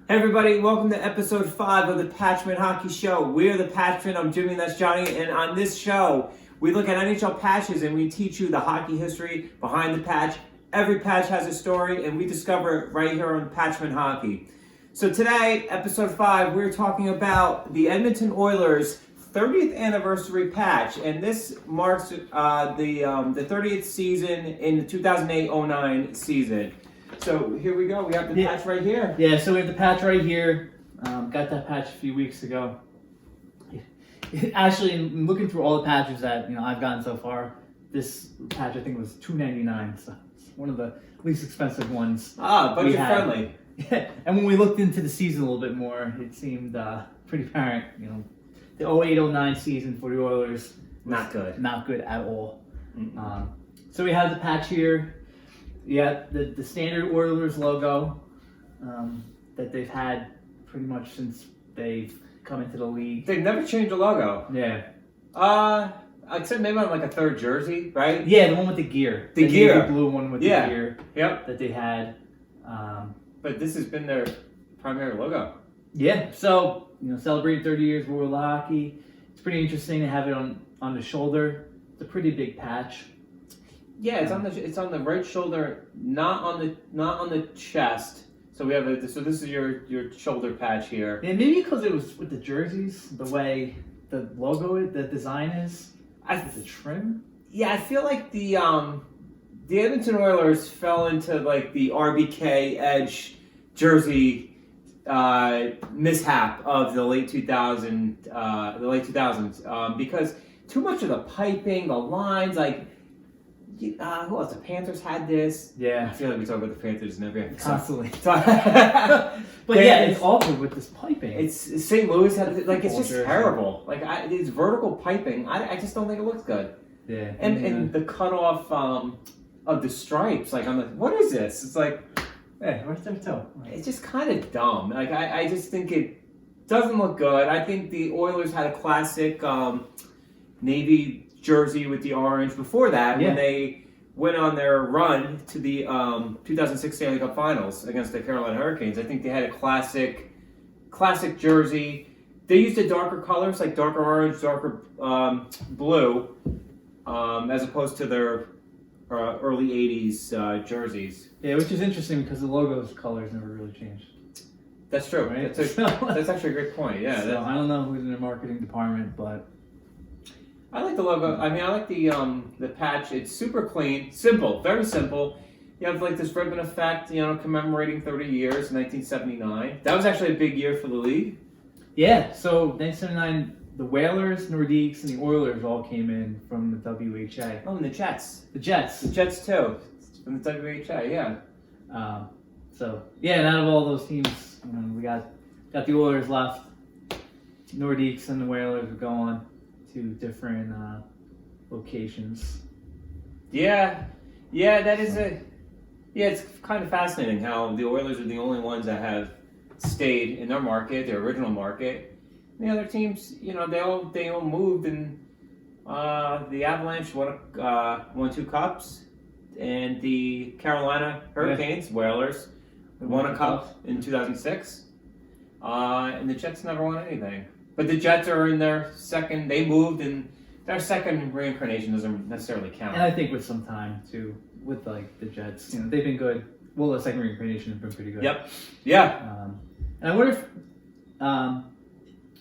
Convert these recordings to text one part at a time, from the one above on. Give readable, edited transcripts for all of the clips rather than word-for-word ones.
Hey everybody, welcome to episode 5 of the Patchman Hockey Show. We're the Patchman, I'm Jimmy, that's Johnny, and on this show, we look at NHL patches and we teach you the hockey history behind the patch. Every patch has a story and we discover it right here on Patchman Hockey. So today, episode 5, we're talking about the Edmonton Oilers 30th anniversary patch, and this marks the 30th season in the 2008-09 season. So here we go. We have the patch right here. Yeah, so we have the patch right here. Got that patch a few weeks ago. Actually, in looking through all the patches that I've gotten so far, this patch I think was $2.99. So it's one of the least expensive ones. Budget friendly. Yeah, and when we looked into the season a little bit more, it seemed pretty apparent. The 08-09 season for the Oilers Not good. Not good at all. So we have the patch here. Yeah, the standard Oilers logo that they've had pretty much since they've come into the league. They've never changed the logo. Yeah. Except maybe on like a third jersey, right? Yeah, the one with the gear. The gear. navy blue one with the gear. Yep. That they had. But this has been their primary logo. Yeah. So celebrating 30 years of World Hockey. It's pretty interesting to have it on the shoulder. It's a pretty big patch. Yeah, it's on the right shoulder, not on the chest. So we have so this is your shoulder patch here. Yeah, maybe because it was with the jerseys, the way the logo, the design is. The trim. Yeah, I feel like the Edmonton Oilers fell into like the RBK Edge jersey mishap of the late 2000s, because too much of the piping, the lines, like. Who else? The Panthers had this. Yeah. I feel like we talk about the Panthers in every episode. Constantly. But yeah, it's awkward with this piping. It's St. Louis had it's just jersey. terrible. It's vertical piping. I just don't think it looks good. Yeah. And the cutoff of the stripes. Like I'm like, what is this? It's like, hey, where's their toe? It's just kind of dumb. Like I just think it doesn't look good. I think the Oilers had a classic navy jersey with the orange before that when they went on their run to the 2006 Stanley Cup Finals against the Carolina Hurricanes. I think they had a classic jersey. They used a darker colors like darker orange, darker blue, as opposed to their early 80s jerseys. Yeah, which is interesting because the logo's colors never really changed. That's true. Right? That's actually a great point. Yeah. So I don't know who's in the marketing department, but I like the logo. I mean, I like the patch. It's super clean, simple, very simple. You have like this ribbon effect, commemorating 30 years, 1979. That was actually a big year for the league. Yeah, so 1979, the Whalers, Nordiques, and the Oilers all came in from the WHA. Oh, and the Jets. The Jets. The Jets too, from the WHA. Yeah. And out of all those teams, we got the Oilers left. Nordiques and the Whalers would go on to different locations. Yeah, that is it's kind of fascinating how the Oilers are the only ones that have stayed in their market, their original market. And the other teams, they all moved, and the Avalanche won 2 cups, and the Carolina Hurricanes, Whalers, won a cup in 2006, and the Jets never won anything. But the Jets are in their second. They moved, and their second reincarnation doesn't necessarily count. And I think with some time too, with like the Jets, they've been good. Well, the second reincarnation has been pretty good. Yep. Yeah. And I wonder if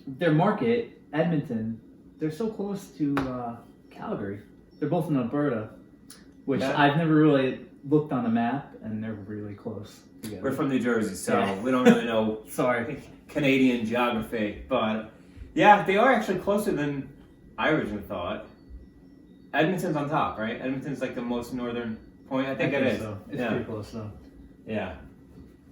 their market, Edmonton, they're so close to Calgary. They're both in Alberta, which I've never really looked on a map, and they're really close together. We're from New Jersey, so we don't really know. Sorry. Canadian geography, but. Yeah, they are actually closer than I originally thought. Edmonton's on top, right? Edmonton's like the most northern point. I think it is. So. It's pretty close, though. Yeah.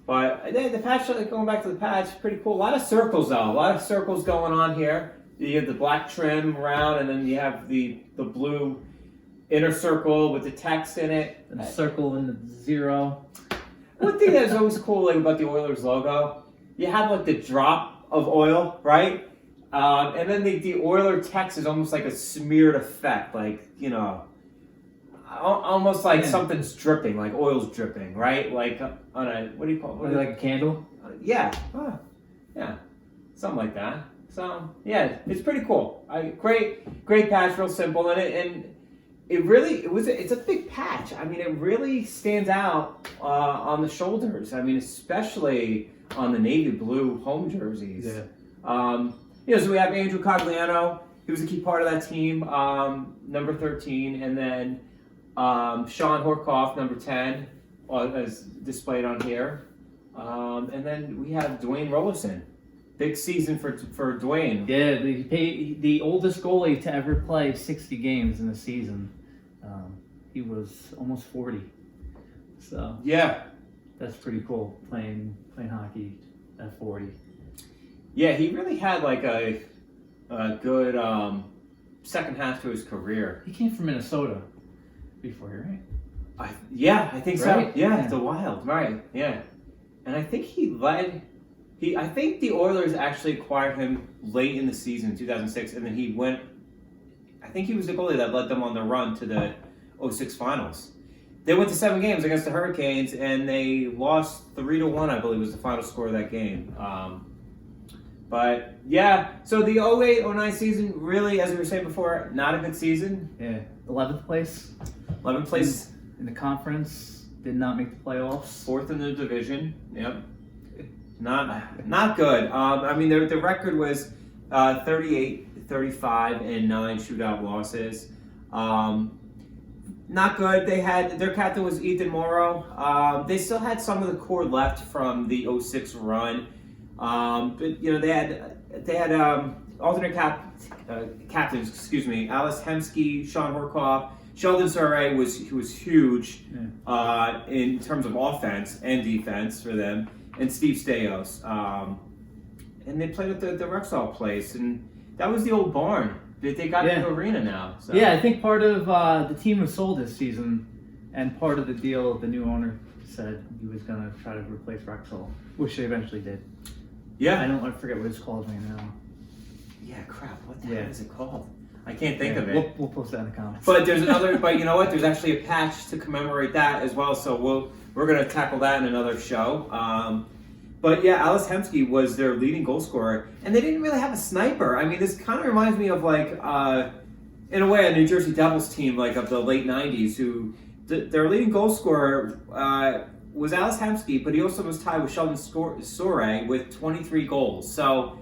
But the patch, going back to the patch, pretty cool. A lot of circles, though. A lot of circles going on here. You have the black trim around, and then you have the blue inner circle with the text in it. And a circle and the 0. One thing that's always cool about the Oilers logo, you have like the drop of oil, right? And then the Oiler text is almost like a smeared effect, like, almost like something's dripping, like oil's dripping, right? Like on a, what do you call it? Like a candle? yeah, something like that. So yeah, it's pretty cool. Great patch, real simple, and it's a big patch. I mean, it really stands out on the shoulders. I mean, especially on the navy blue home jerseys. Yeah. So we have Andrew Cogliano. He was a key part of that team, number 13, and then Sean Horkoff, number 10, as displayed on here. And then we have Dwayne Rollerson. Big season for Dwayne. Yeah, the oldest goalie to ever play 60 games in a season. He was almost 40. So yeah, that's pretty cool playing hockey at 40. Yeah, he really had like a good second half to his career. He came from Minnesota before, right? I think so. Right? Yeah, the Wild, right? Yeah, and I think I think the Oilers actually acquired him late in the season, 2006, and then he went. I think he was the goalie that led them on the run to the 06 finals. They went to 7 games against the Hurricanes, and they lost 3-1. I believe was the final score of that game. But yeah, so the 08-09 season really, as we were saying before, not a good season. Yeah, 11th place. 11th place in the conference, did not make the playoffs. 4th in the division. Yep, not good. I mean, the record was 38, 35, and 9 shootout losses. Not good. They had their captain was Ethan Morrow. They still had some of the core left from the 06 run. But they had alternate captains. Excuse me, Alice Hemsky, Sean Horkoff, Sheldon Surrey was huge in terms of offense and defense for them, and Steve Staios. And they played at the Rexall place, and that was the old barn. They got a new arena now. So. Yeah, I think part of the team was sold this season, and part of the deal, the new owner said he was going to try to replace Rexall, which they eventually did. Yeah. I forget what it's called right now. Yeah, crap. What the hell is it called? I can't think of it. We'll post that in the comments. But there's another. But you know what? There's actually a patch to commemorate that as well. So we're going to tackle that in another show. But yeah, Alice Hemsky was their leading goal scorer, and they didn't really have a sniper. I mean, this kind of reminds me of like, in a way, a New Jersey Devils team like of the late '90s, who their leading goal scorer was Alice Hemsky, but he also was tied with Sheldon Surrey with 23 goals. So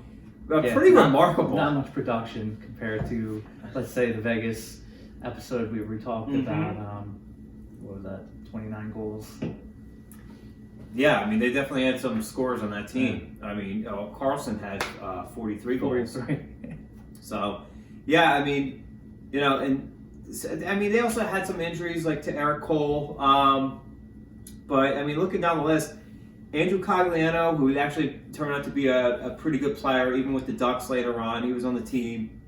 pretty remarkable. Not much production compared to, let's say, the Vegas episode we talked about. What was that? 29 goals. Yeah, I mean, they definitely had some scores on that team. I mean, Carlson had 43 goals. 43. So, yeah, I mean, and I mean, they also had some injuries like to Eric Cole. But, I mean, looking down the list, Andrew Cogliano, who actually turned out to be a pretty good player, even with the Ducks later on. He was on the team.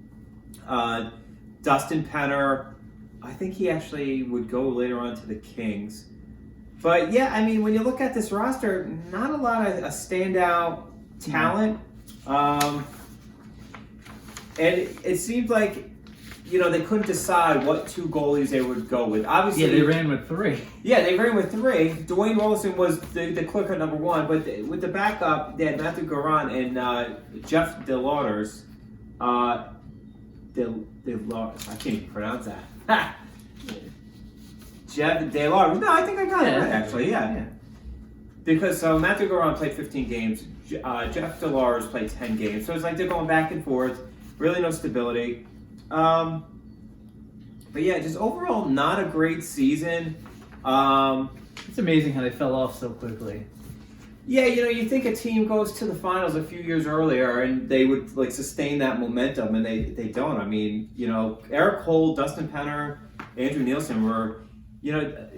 Dustin Penner, I think he actually would go later on to the Kings. But yeah, I mean, when you look at this roster, not a lot of standout talent. And it seemed like, they couldn't decide what 2 goalies they would go with. Obviously, yeah, they ran with 3. Yeah, they ran with 3. Dwayne Rollerson was the clear-cut number 1, but with the backup, they had Matthew Garan and Jeff DeLauders. I can't even pronounce that. Jeff DeLauders. No, I think I got it right, actually, yeah. Because Matthew Garan played 15 games. Jeff DeLauders played 10 games. So it's like they're going back and forth. Really no stability. But yeah, just overall not a great season. It's amazing how they fell off so quickly. Yeah, you think a team goes to the finals a few years earlier and they would like sustain that momentum, and they don't. I mean, Eric Cole, Dustin Penner, Andrew Nielsen were,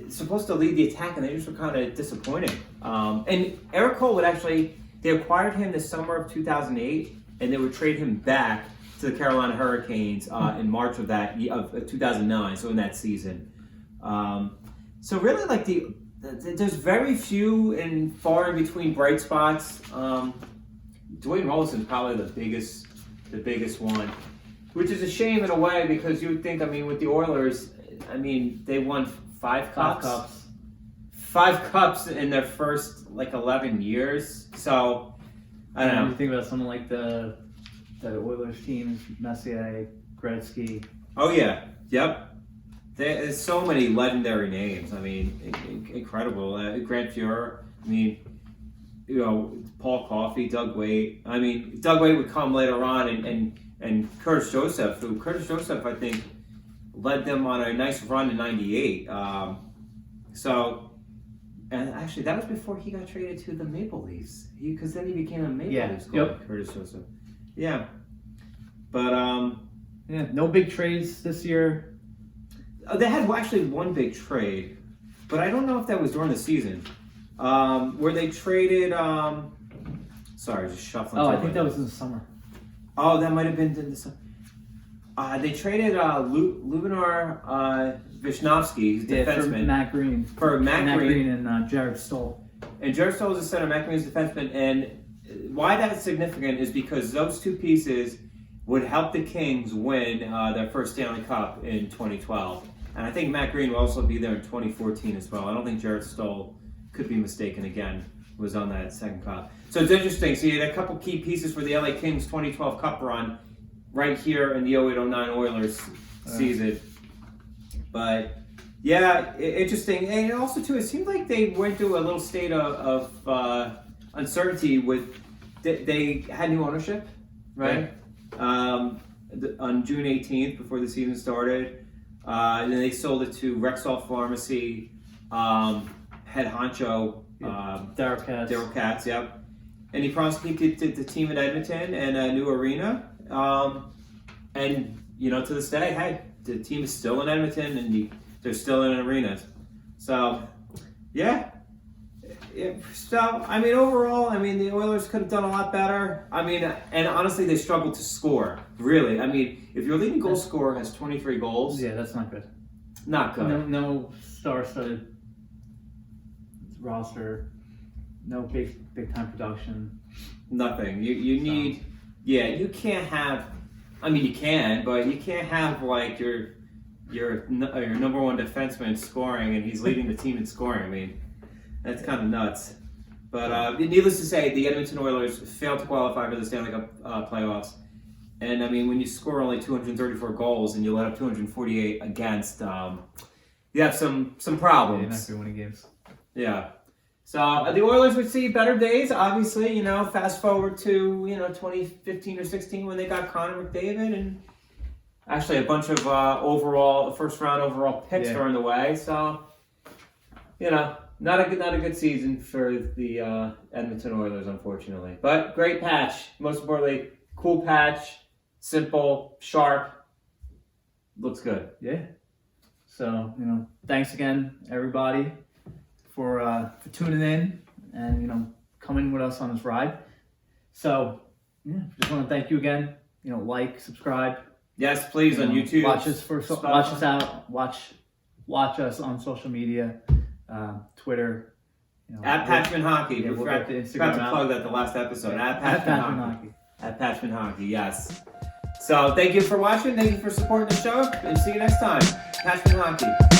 supposed to lead the attack, and they just were kind of disappointing. And Eric Cole they acquired him the summer of 2008, and they would trade him back to the Carolina Hurricanes in March of 2009, so in that season. So really, like there's very few and far in between bright spots. Dwayne Rollerson is probably the biggest one, which is a shame in a way, because you would think, I mean, with the Oilers, I mean, they won 5 cups. 5 cups in their first like 11 years. So I don't know. You think about someone like the Oilers teams, Messier, Gretzky. Oh yeah, yep. There's so many legendary names. I mean, incredible. Grant Fuhrer. I mean, you know, Paul Coffey, Doug Weight. I mean, Doug Weight would come later on, and Curtis Joseph, who Curtis Joseph I think led them on a nice run in '98. And actually, that was before he got traded to the Maple Leafs. Because then he became a Maple Leafs goalie, Curtis Joseph. Yeah, but no big trades this year. They had actually one big trade, but I don't know if that was during the season, where they traded. Sorry, just shuffling. Oh, I think that was in the summer. Oh, that might have been in the summer. They traded Lubinar Vishnowsky, defenseman, for Matt Green and Jared Stoll. And Jared Stoll is a center. Matt Green is a defenseman, and why that's significant is because those two pieces would help the Kings win their first Stanley Cup in 2012. And I think Matt Green will also be there in 2014 as well. I don't think Jared Stoll, could be mistaken again, was on that second cup. So it's interesting. So you had a couple key pieces for the LA Kings 2012 Cup run right here in the 08-09 Oilers season. But yeah, interesting. And also too, it seemed like they went through a little state of uncertainty with, they had new ownership, right? On June 18th, before the season started. And then they sold it to Rexall Pharmacy, head honcho, Daryl Katz, yep. And he prosecuted the team in Edmonton and a new arena. And, you know, to this day, hey, the team is still in Edmonton and they're still in an arena. So, yeah. So, I mean, overall, I mean, the Oilers could have done a lot better. I mean, and honestly, they struggled to score. Really. I mean, if your leading goal scorer has 23 goals. Yeah, that's not good. Not good. No star-studded roster. No big time production. Nothing. You need. Yeah, you can't have. I mean, you can, but you can't have like your number one defenseman scoring and he's leading the team in scoring. I mean, that's kind of nuts. But needless to say, the Edmonton Oilers failed to qualify for the Stanley Cup playoffs. And I mean, when you score only 234 goals and you let up 248 against, you have some problems. Yeah, you're not going to win games. Yeah. So the Oilers would see better days, obviously. You know, fast forward to 2015 or 16 when they got Connor McDavid and actually a bunch of first round overall picks during the way. So not a good season for the Edmonton Oilers, unfortunately. But great patch. Most importantly, cool patch, simple, sharp. Looks good. Yeah. So thanks again, everybody, for tuning in and coming with us on this ride. So just want to thank you again. Like, subscribe. Yes, please, on YouTube. Watch us out. Watch us on social media, Twitter. At Patchman Hockey. Yeah, we forgot to plug that the last episode. At Patchman Hockey. At Patchman Hockey, yes. So thank you for watching. Thank you for supporting the show. And see you next time. Patchman Hockey.